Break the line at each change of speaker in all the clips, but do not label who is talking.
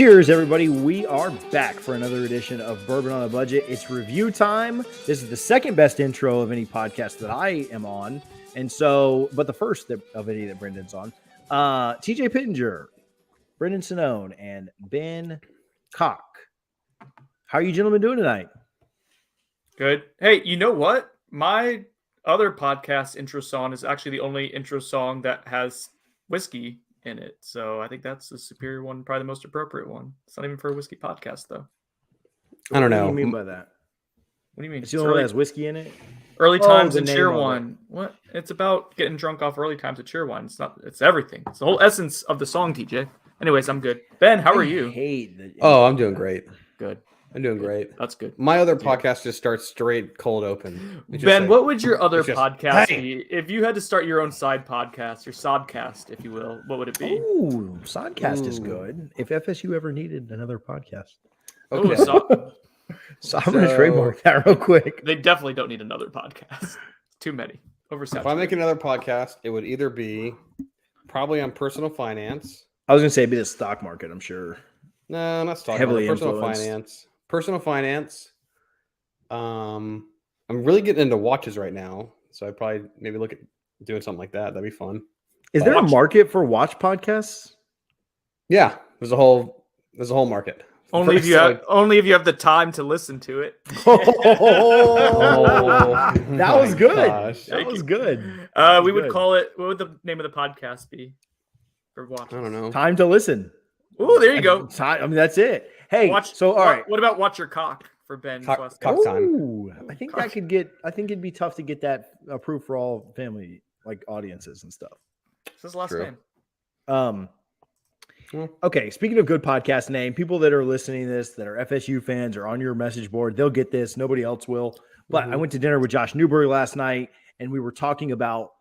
Cheers, everybody. We are back for another edition of Bourbon on a Budget. It's review time. This is the second best intro of any podcast that I am on. And so, but the first of any that Brendan's on. TJ Pittenger, Brendan Sinone, and Ben Cock. How are you gentlemen doing tonight?
Good. Hey, you know what? My other podcast intro song is actually the only intro song that has whiskey in it. So I think that's the superior one, probably the most appropriate one. It's not even for a whiskey podcast, though.
I don't know.
What do you mean by that?
What do you mean?
It's the only one that has whiskey in it?
Early times and
name
cheer
of it.
wine. What? It's about getting drunk off early times of cheer wine. It's everything. It's the whole essence of the song, TJ. Anyways, I'm good. Ben, how are you?
Oh, I'm doing great.
Good.
I'm doing great.
That's good.
My other podcast just starts straight cold open.
Ben, what would your other podcast
hey!
be? If you had to start your own side podcast, your sodcast, if you will, what would it be?
Ooh, Sodcast is good. If FSU ever needed another podcast.
Okay.
So I'm going to trademark that real quick.
They definitely don't need another podcast. Too many.
If I make another podcast, it would either be probably on personal finance.
I was going to say it'd be the stock market, I'm sure.
No, not stock
Heavily
market. Personal
influenced.
finance. Personal finance. I'm really getting into watches right now, so I'd probably maybe look at doing something like that. That'd be fun.
Is there a market for watch podcasts?
Yeah, there's a whole market.
Only if you have the time to listen to it.
That was good.
Gosh.
That was good.
We would call it. What would the name of the podcast be? For watch.
I don't know.
Time to listen.
Oh, there you go.
I mean, that's it. Hey, all right.
What about Watch Your Cock for Ben?
Cock time.
Ooh, I think that could get. I think it'd be tough to get that approved for all family audiences and stuff.
This is the last name.
Okay, speaking of good podcast name, people that are listening to this that are FSU fans or on your message board, they'll get this. Nobody else will. But I went to dinner with Josh Newberry last night, and we were talking about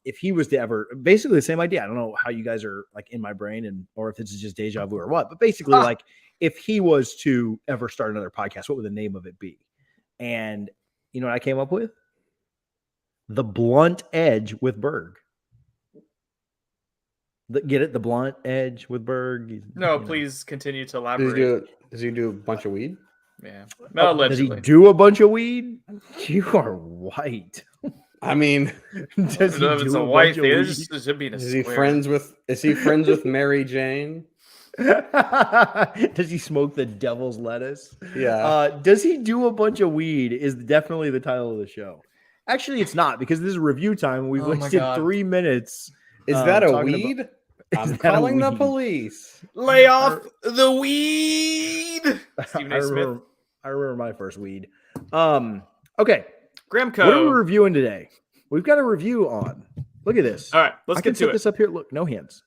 if he was to ever, basically the same idea. I don't know how you guys are in my brain, or if this is just deja vu or what. But basically, if he was to ever start another podcast, what would the name of it be? And you know what I came up with? The Blunt Edge with Berg. Get it? The Blunt Edge with Berg.
Please continue to elaborate.
Does he do a bunch of weed?
Yeah.
Does he do a bunch of weed? You are white.
I mean,
does he do it's a white thing. Is
he friends with Mary Jane?
Does he smoke the devil's lettuce?
Yeah.
Does he do a bunch of weed is definitely the title of the show. Actually, it's not, because this is review time. We've wasted 3 minutes.
Is that a weed? I'm calling the police.
Lay off the weed. Stephen A. Smith.
I remember my first weed. Okay.
Gramco.
What are we reviewing today? We've got a review on. Look at this.
All right, let's get to it.
I can set this up here. Look, no hands.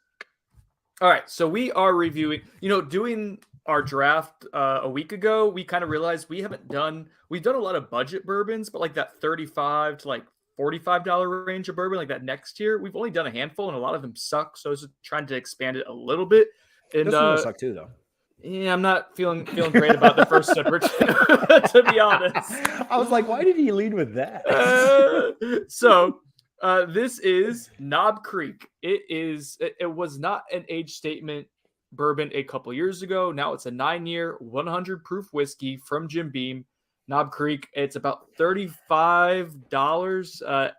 All right, so we are reviewing. Doing our draft a week ago, we kind of realized we've done a lot of budget bourbons, but like that $35 to $45 range of bourbon, like that next year, we've only done a handful, and a lot of them suck. So I was trying to expand it a little bit. And
those suck too, though.
Yeah, I'm not feeling great about the first sipper, to be honest.
I was like, why did he lead with that?
This is Knob Creek. It was not an age statement bourbon a couple years ago. Now it's a 9-year, 100 proof whiskey from Jim Beam. Knob Creek. It's about $35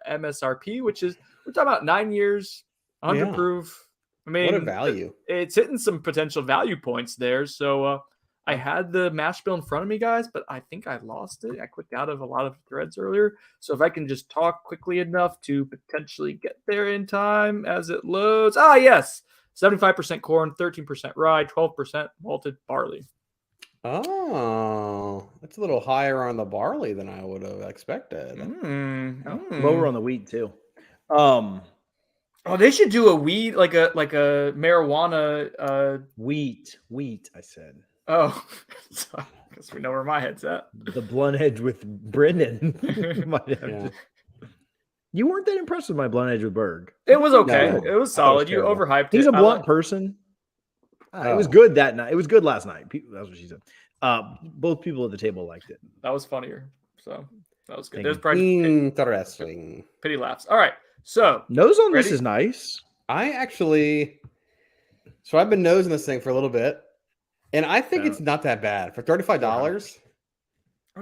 MSRP, which is, we're talking about 9 years, 100 proof. I mean,
what a value.
It's hitting some potential value points there. So I had the mash bill in front of me, guys, but I think I lost it. I clicked out of a lot of threads earlier. So if I can just talk quickly enough to potentially get there in time as it loads. Ah, yes. 75% corn, 13% rye, 12% malted barley.
Oh, that's a little higher on the barley than I would have expected.
Lower on the wheat too.
Oh, they should do a weed, like a marijuana.
Wheat. I said.
Oh, so I guess we know where my head's at.
The Blunt Edge with Brendan. You weren't that impressed with my Blunt Edge with Berg.
It was okay.
No,
it was solid. You overhyped it.
He's a blunt person. It was good that night. It was good last night. That's what she said. Both people at the table liked it.
That was funnier. So that was good.
Thank
There's probably
interesting.
Pity laughs. All right. So
nose on this is nice.
I've been nosing this thing for a little bit. And I think it's not that bad for $35.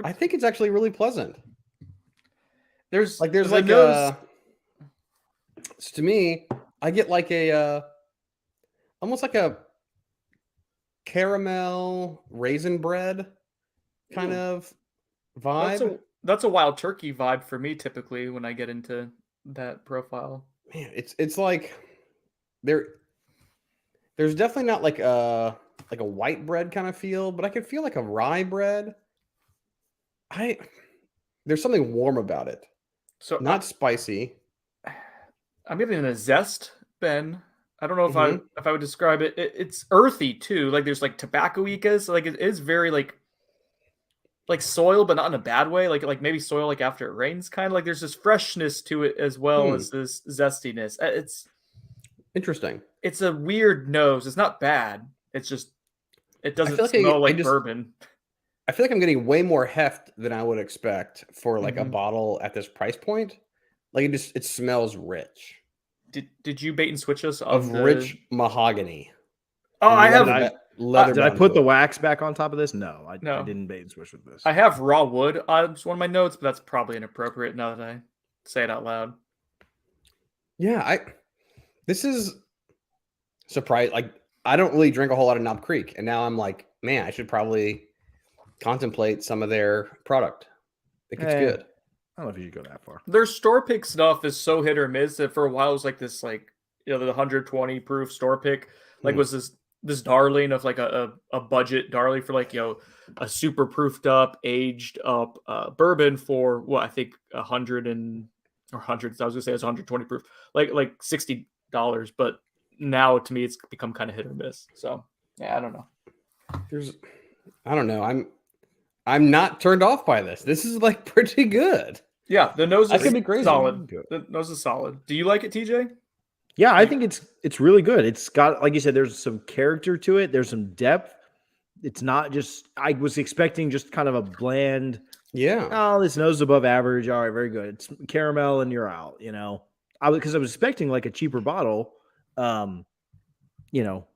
I think it's actually really pleasant.
There's
like to me, I get like a almost like a caramel raisin bread kind of vibe.
That's a wild turkey vibe for me typically when I get into that profile.
Man, it's like there's definitely not like a white bread kind of feel, but I can feel like a rye bread. There's something warm about it.
So
not spicy.
I'm giving it a zest, Ben. I don't know if I would describe it. It's earthy too. Like there's like tobacco-icas. Like it is very like soil, but not in a bad way. Like maybe soil like after it rains, kind of like there's this freshness to it as well as this zestiness. It's
interesting.
It's a weird nose. It's not bad. It's just it doesn't smell like bourbon.
I feel like I'm getting way more heft than I would expect for like a bottle at this price point. Like it smells rich.
Did you bait and switch us
of rich mahogany?
Oh, I have
leather.
Did I put the wax back on top of this? No, I didn't bait and switch with this.
I have raw wood on one of my notes, but that's probably inappropriate now that I say it out loud.
Yeah, this is surprise. Like I don't really drink a whole lot of Knob Creek, and now I'm like, man, I should probably contemplate some of their product. I think it's good.
I don't know if you should go that far.
Their store pick stuff is so hit or miss that for a while it was like this, like, you know, the 120 proof store pick, like was this darling of like a budget darling for like, you know, a super proofed up, aged up bourbon for what I think 100 and or hundreds. I was gonna say it's 120 proof, like $60. But now to me it's become kind of hit or miss. So yeah, I don't know.
I don't know. I'm not turned off by this. This is like pretty good.
Yeah, the nose is
could be crazy.
Solid. The nose is solid. Do you like it, TJ?
Yeah, I think it's really good. It's got, like you said, there's some character to it. There's some depth. It's not just, I was expecting just kind of a bland, this nose is above average. All right, very good. It's caramel and you're out, you know. Because I was expecting like a cheaper bottle, you know,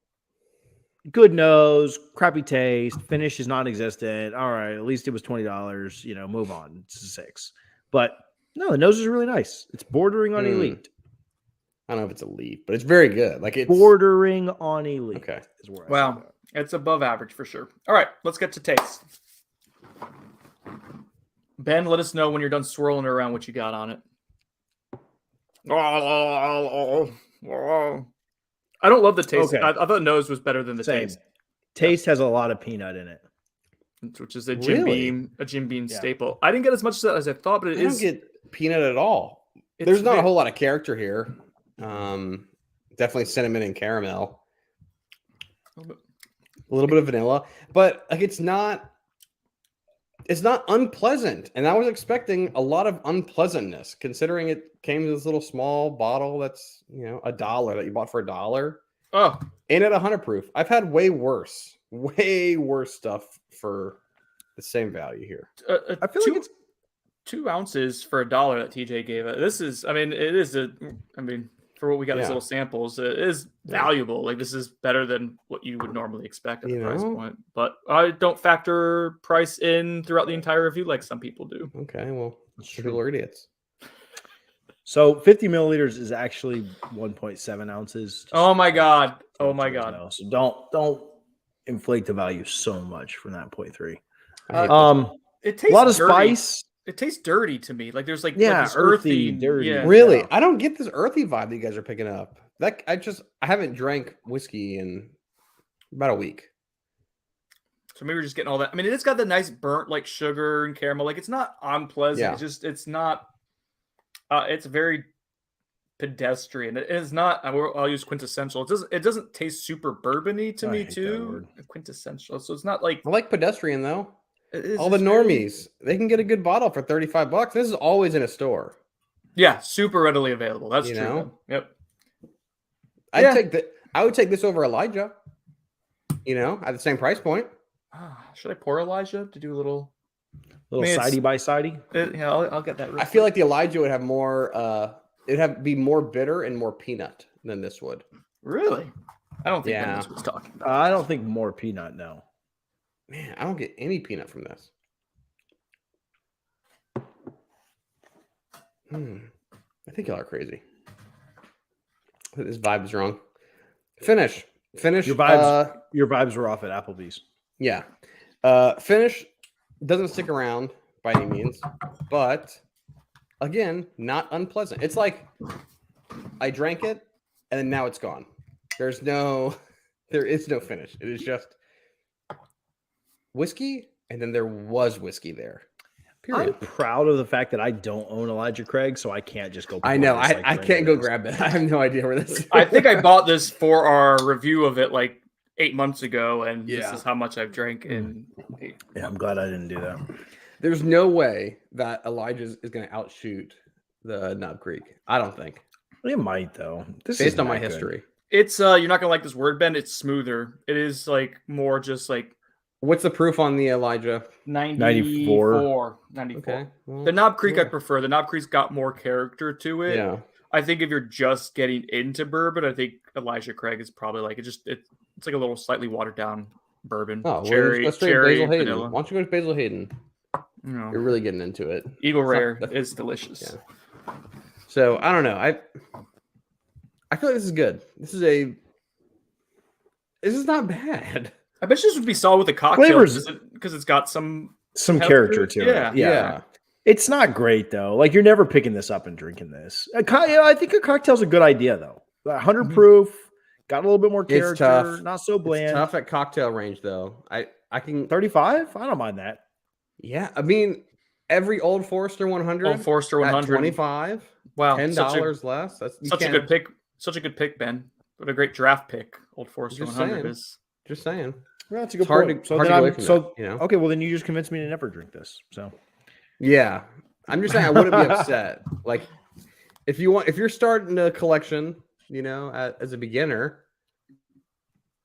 good nose, crappy taste, finish is non-existent. All right, at least it was $20, you know, move on. It's a 6. But no, the nose is really nice. It's bordering on elite.
I don't know if it's elite, but it's very good. Like it's
bordering on elite.
Okay.
Is where
wow. It's above average for sure. All right, let's get to taste. Ben, let us know when you're done swirling around what you got on it. I don't love the taste.
Okay.
I thought nose was better than the taste.
Taste has a lot of peanut in it,
which is a Jim Beam staple. I didn't get as much as I thought, but I don't
get peanut at all. There's not a whole lot of character here. Definitely cinnamon and caramel. A little bit of vanilla, but like it's not unpleasant. And I was expecting a lot of unpleasantness considering it came in this little small bottle that's, you know, $1 that you bought for $1.
Oh,
and at 100 proof. I've had way worse stuff for the same value here.
I feel like it's 2 ounces for $1 that TJ gave it. This is, for what we got these little samples, it is valuable. Like this is better than what you would normally expect at the price point. But I don't factor price in throughout the entire review like some people do.
Okay, well, people are idiots.
So 50 milliliters is actually 1.7 ounces.
Oh my god! Oh my god!
Know. So don't inflate the value so much from that 0.3.
It tastes
a lot of
dirty.
spice.
It tastes dirty to me. Like there's like
this
earthy,
dirty.
Yeah.
Really, I don't get this earthy vibe that you guys are picking up. That I haven't drank whiskey in about a week.
So maybe we're just getting all that. I mean, it's got the nice burnt like sugar and caramel. Like it's not unpleasant.
Yeah.
It's not. It's very pedestrian. It is not. I'll use quintessential. It doesn't taste super bourbony to me too. Quintessential. So it's not like
I like pedestrian though. All the normies, they can get a good bottle for $35. This is always in a store.
Yeah, super readily available. That's true.
Know?
Yep.
I would take this over Elijah. You know, at the same price point.
Should I pour Elijah to do a little
sidey by sidey?
Yeah, I'll get that.
I feel like the Elijah would have more. It'd be more bitter and more peanut than this would.
Really? I don't think
Yeah.
that knows what he's talking about.
I don't think more peanut. No.
Man, I don't get any peanut from this. I think y'all are crazy. I think this vibe is wrong. Finish.
Your vibes were off at Applebee's.
Yeah. Finish doesn't stick around by any means, but again, not unpleasant. It's like I drank it and then now it's gone. There is no finish. It is just whiskey, and then there was whiskey there. Period.
I'm proud of the fact that I don't own Elijah Craig, so I can't just go.
I know.
pour this,
I can't go grab it. I have no idea where this is.
I think I bought this for our review of it like 8 months ago, and
Yeah.
this is how much I've drank in.
Yeah, I'm glad I didn't do that.
There's no way that Elijah is going to outshoot the Knob Creek. I don't think.
It might though. This
Based
is
on my
not good.
history.
It's you're not gonna like this word, Ben. It's smoother. It is like more just like
What's the proof on the Elijah?
94. 94.
Okay. Well,
The Knob Creek I
yeah.
prefer. The Knob Creek's got more character to it.
Yeah.
I think if you're just getting into bourbon, I think Elijah Craig is probably like it's like a little slightly watered down bourbon.
Oh, well,
cherry,
let's go straight
cherry,
Basil Hayden.
vanilla.
Why don't you go to Basil Hayden?
You know,
You're really getting into it.
Eagle
It's not-
Rare
that's-
is delicious.
Yeah. So I don't know. I feel like this is good. This is not bad.
I bet you this would be solid with a cocktail
Flavors-
because it's got some
character to
Yeah.
it. Yeah. It's not great though. Like you're never picking this up and drinking this. I think a cocktail's a good idea though. 100 proof, got a little bit more
It's
character,
tough.
not so
It's
bland.
tough at cocktail range though. I can
35? I don't mind that.
Yeah, I mean every Old Forester 100
Old Forester
at
100.
25,
Wow,
$10 less. That's you
Such a
can't-
good pick. Such a good pick, Ben. What a great draft pick. Old Forester
Just
100
saying.
is.
Just saying.
Well, that's a good
It's hard
point.
to-
So
hard
then
to get away
I'm
from
so
that, you know?
okay. Well, then you just convinced me to never drink this. So
Yeah. I'm just saying I wouldn't be upset. Like if you're starting a collection, as a beginner,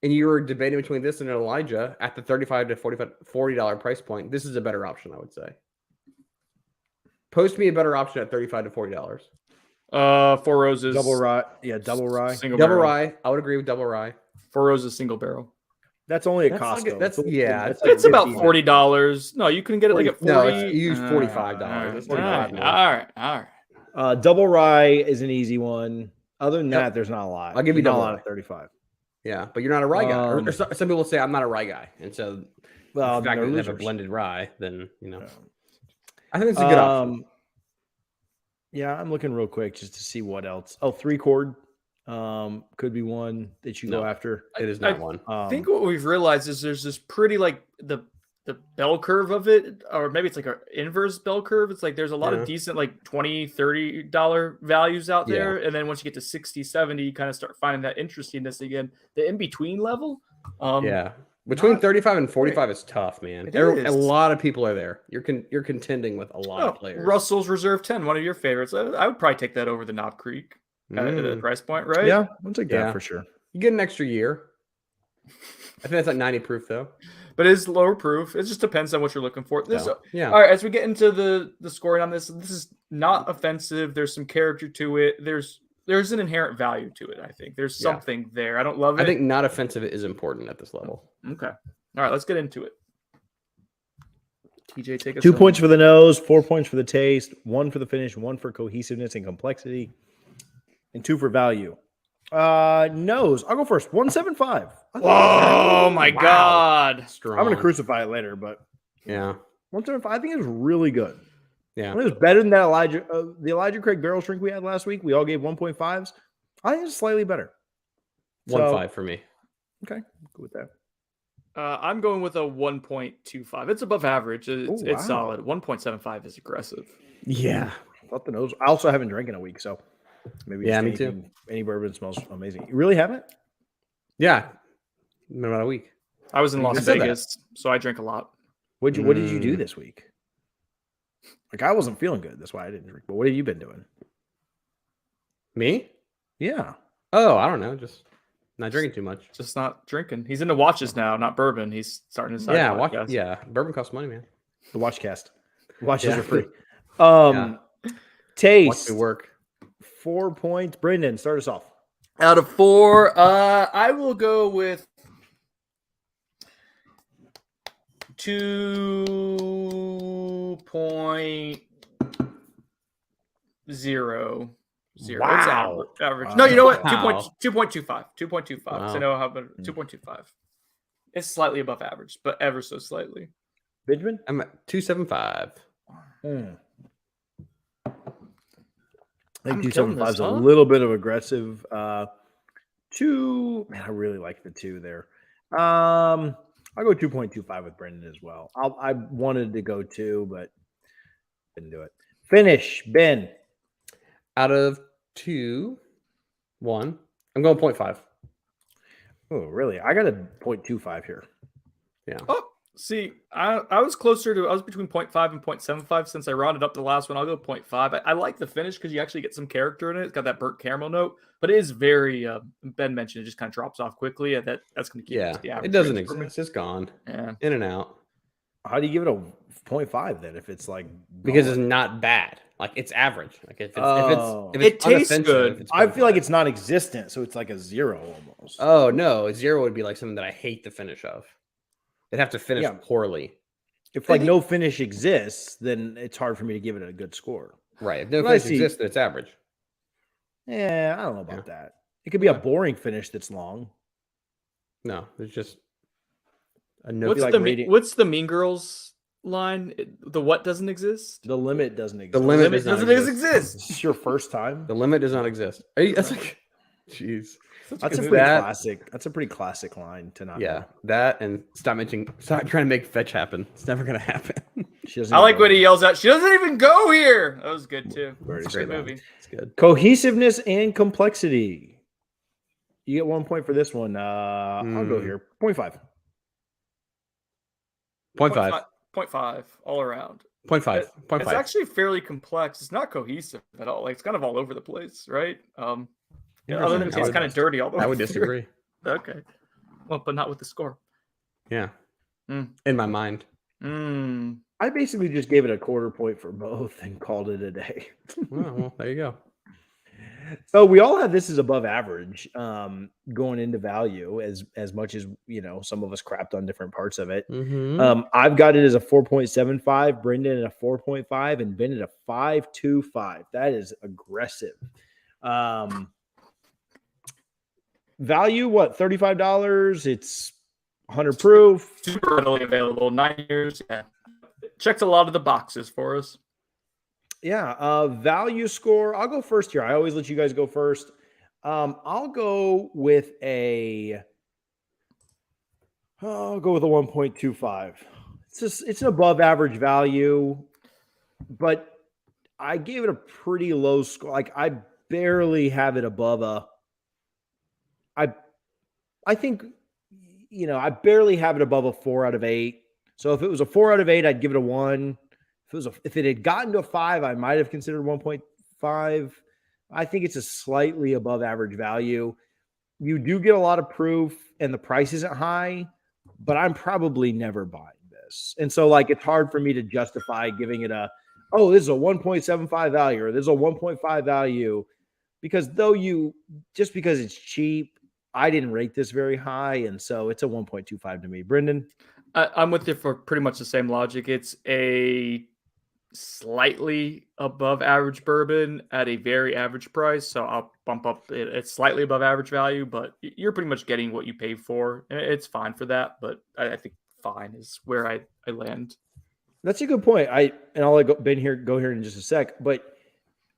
and you were debating between this and an Elijah at the $35 to $40 price point, this is a better option, I would say. Post me a better option at $35 to $40.
Four Roses.
double rye, double rye.
Single
Double
barrel.
rye. I would agree with double rye.
Four Roses single barrel.
That's only a
That's like
Costco.
a- that's-
It's a-
yeah,
it's
it's
It's about
$50.
$40. No, you can get it like at 40.
No, it's you use $45. That's
All
$45
right.
more.
All right.
Double rye is an easy one. Other than that, there's not a lot.
I'll give you
Not a
double
lot
rye.
at 35.
Yeah, but you're not a rye guy. Or
Um,
some people say I'm not a rye guy, and so
Well,
the fact
they're
that they have a
losers.
blended rye, then
Yeah.
I think it's a good option.
Yeah, I'm looking real quick just to see what else. Oh, 3-chord could be one that you go
No.
after.
It is not one.
I think what we've realized is there's this pretty like the bell curve of it, or maybe it's like an inverse bell curve. It's like there's a lot
Yeah.
of decent like $20-$30 values out
Yeah.
there. And then once you get to 60-70, you kind of start finding that interestingness again. The in-between level.
Yeah, between
not
35 and 45 is tough, man.
It
A
is.
lot of people are there. You're contending with a lot
Oh,
of players.
Russell's Reserve 10, one of your favorites. I would probably take that over the Knob Creek at the
Mm.
price point, right?
Yeah, I'll take that
Yeah.
for sure.
You get an extra year. I think that's like 90 proof though.
But it is lower proof. It just depends on what you're looking for. This,
So, yeah.
All right, as we get into the scoring on this is not offensive. There's some character to it. There's an inherent value to it, I think. There's
Yeah.
something there. I don't love it.
I think not offensive is important at this level.
Okay. All right, let's get into it. TJ, take us
2
home.
points for the nose, 4 points for the taste, 1 for the finish, 1 for cohesiveness and complexity, and 2 for value. Nose. I'll go first. 175.
Oh my
Wow.
God.
Strong.
I'm going to crucify it later, but
Yeah.
175. I think it was really good.
Yeah.
I think it was better than that the Elijah Craig barrel shrink we had last week. We all gave 1.5s. I think it's slightly better.
1.5 for me.
Okay, go with that.
I'm going with a 1.25. It's above average. It's,
Oh,
it's
wow.
solid. 1.75 is aggressive.
Yeah, I thought the nose. I also haven't drank in a week, so maybe
Yeah,
just
me too.
anything- Any bourbon smells amazing. You really haven't?
Yeah. In about a week.
I was in
I
Las
said that.
Vegas, so I drink a lot.
What did you do this week? Like I wasn't feeling good. That's why I didn't drink. But what have you been doing?
Me?
Yeah.
Oh, I don't know. Just not drinking too much.
Just not drinking. He's into watches now, not bourbon. He's starting his side
Yeah,
podcast.
bourbon costs money, man.
The Watchcast. Watches
Yeah.
are free.
Yeah. Watch
Taste.
me work.
4 points. Brendan, start us off.
Out of 4, I will go with 2.00.
Wow.
It's average. No, you know what?
Wow.
2.25. 2.25.
Wow.
So I know how about 2.25. It's slightly above average, but ever so slightly.
Benjamin?
I'm at 275.
I
I'm
think
killing
275 is
this,
a
huh?
little bit of aggressive. Man, I really like the 2 there. I'll go 2.25 with Brendan as well. I wanted to go 2, but didn't do it. Finish, Ben.
Out of 2, 1. I'm going 0.5.
Oh, really? I got a 0.25 here.
Yeah.
Oh, see, I was closer to, I was between 0.5 and 0.75 since I rounded up the last one. I'll go 0.5. I like the finish because you actually get some character in it. It's got that burnt caramel note, but it is very, Ben mentioned it just kind of drops off quickly. And that's going to keep it to the average.
It doesn't
range for me.
exist. It's gone.
Yeah.
In and out.
How do you give it a 0.5 then if it's like
Because
gone?
it's not bad. Like it's average. Like if
Oh.
it's
It tastes
unoffensive,
good.
it's
I feel like
0.5.
it's non-existent, so it's like a 0 almost.
Oh no, a 0 would be like something that I hate the finish of. They'd have to finish
Yeah.
poorly.
If like no finish exists, then it's hard for me to give it a good score.
Right. If no
But I
finish
see-
exists, then it's average.
Yeah, I don't know about that. It could be a boring finish that's long.
No, there's just a no.
What's
like
the
rating-
what's the Mean Girls line? The what doesn't exist?
The limit doesn't exist.
The limit
Limit
does not
doesn't
exist.
exist.
This is your first time.
The limit does not exist. That's like, jeez.
That's a
good
pretty
that.
classic. That's a pretty classic line to not.
Yeah,
know.
that and stop trying to make fetch happen. It's never gonna happen.
She doesn't
I like
even
when
go.
he yells out, "She doesn't even go here." That was good too.
Very
It's a
good
great
line.
movie.
It's good.
Cohesiveness and complexity. You get 1 point for this one. I'll go here. 0.5.
0.5.
0.5 all around.
0.5.
It's
0.5.
actually fairly complex. It's not cohesive at all. Like it's kind of all over the place, right? Other than
Interesting.
it's kind of dirty all the way.
I would
through.
disagree.
Okay. Well, but not with the score.
Yeah.
Mm.
In my mind.
I basically just gave it a 1/4 point for both and called it a day.
Well, there you go.
So we all have this as above average going into value as much as, some of us crapped on different parts of it.
Mm-hmm.
I've got it as a 4.75, Brendan at a 4.5, and Ben at a 5.25. That is aggressive. Value, what, $35? It's 100 proof.
Super readily available. 9 years. Yeah. Checked a lot of the boxes for us.
Yeah. Value score. I'll go first here. I always let you guys go first. I'll go with a 1.25. It's an above average value, but I gave it a pretty low score. Like I barely have it above I think, I barely have it above a 4 out of 8. So if it was a 4 out of 8, I'd give it a 1. If it had gotten to a 5, I might have considered 1.5. I think it's a slightly above average value. You do get a lot of proof and the price isn't high, but I'm probably never buying this. And so it's hard for me to justify giving it this is a 1.75 value or this is a 1.5 value because just because it's cheap, I didn't rate this very high. And so it's a 1.25 to me. Brendan?
I'm with you for pretty much the same logic. It's a slightly above average bourbon at a very average price. So I'll bump up it. It's slightly above average value, but you're pretty much getting what you pay for. It's fine for that. But I think fine is where I land.
That's a good point. I'll let Ben go here in just a sec, but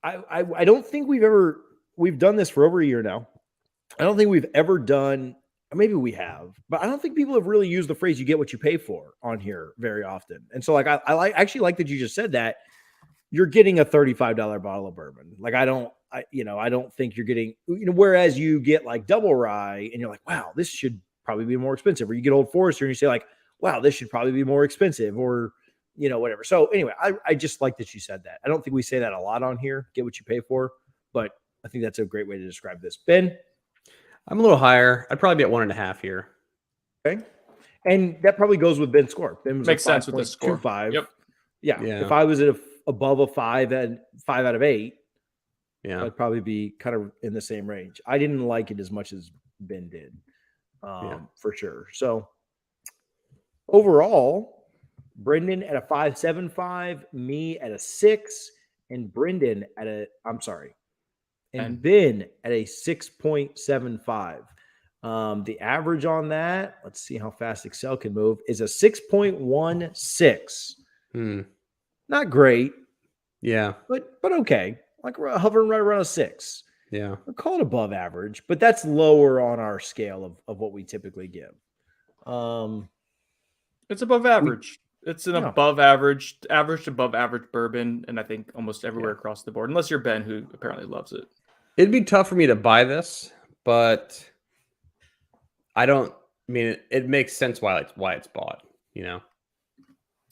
I don't think we've done this for over a year now. I don't think we've ever done, maybe we have, but I don't think people have really used the phrase "you get what you pay for" on here very often. And so I actually like that you just said that. You're getting a $35 bottle of bourbon. I don't think you're getting, whereas you get double rye and you're like, wow, this should probably be more expensive. Or you get Old Forester and you say wow, this should probably be more expensive or, whatever. So anyway, I just like that you said that. I don't think we say that a lot on here, get what you pay for, but I think that's a great way to describe this. Ben?
I'm a little higher. I'd probably be at 1.5 here.
Okay. And that probably goes with Ben's score. Ben was
Makes sense with this score.
5.25.
Yep.
Yeah.
Yeah.
If I was above a 5 and 5 out of 8,
Yeah.
I'd probably be kind of in the same range. I didn't like it as much as Ben did, for sure. So overall, Brendan at a 5.75, me at a 6, and Brendan at a and Ben at a 6.75. The average on that, let's see how fast Excel can move, is a 6.16. Not great.
Yeah.
But okay. Like we're hovering right around a 6.
Yeah.
We'll call it above average, but that's lower on our scale of what we typically give.
It's above average. It's an above average to above average bourbon, and I think almost everywhere across the board, unless you're Ben, who apparently loves it.
It'd be tough for me to buy this, but it makes sense why it's bought, you know?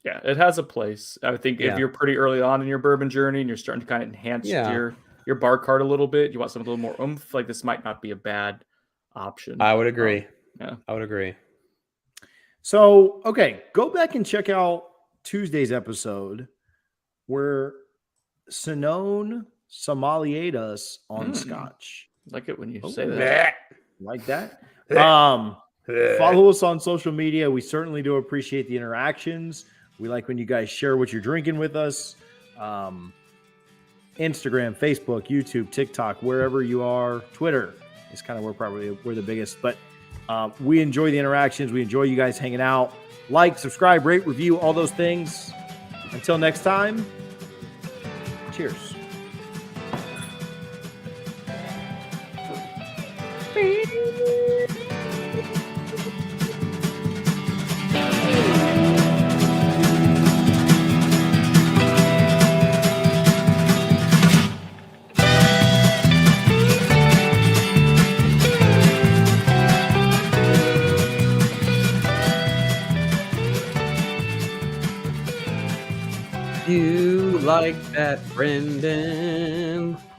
Yeah, it has a place. I think if you're pretty early on in your bourbon journey and you're starting to kind of enhance your bar card a little bit, you want something a little more oomph, like this might not be a bad option.
I would agree.
Yeah.
I would agree.
So, okay, go back and check out Tuesday's episode where Sinone sommeliered us on Scotch.
Like it when you say that.
Like that? Follow us on social media. We certainly do appreciate the interactions. We like when you guys share what you're drinking with us. Instagram, Facebook, YouTube, TikTok, wherever you are. Twitter is kind of where we're the biggest. But we enjoy the interactions. We enjoy you guys hanging out. Like, subscribe, rate, review, all those things. Until next time, cheers.
You like that, Brendan?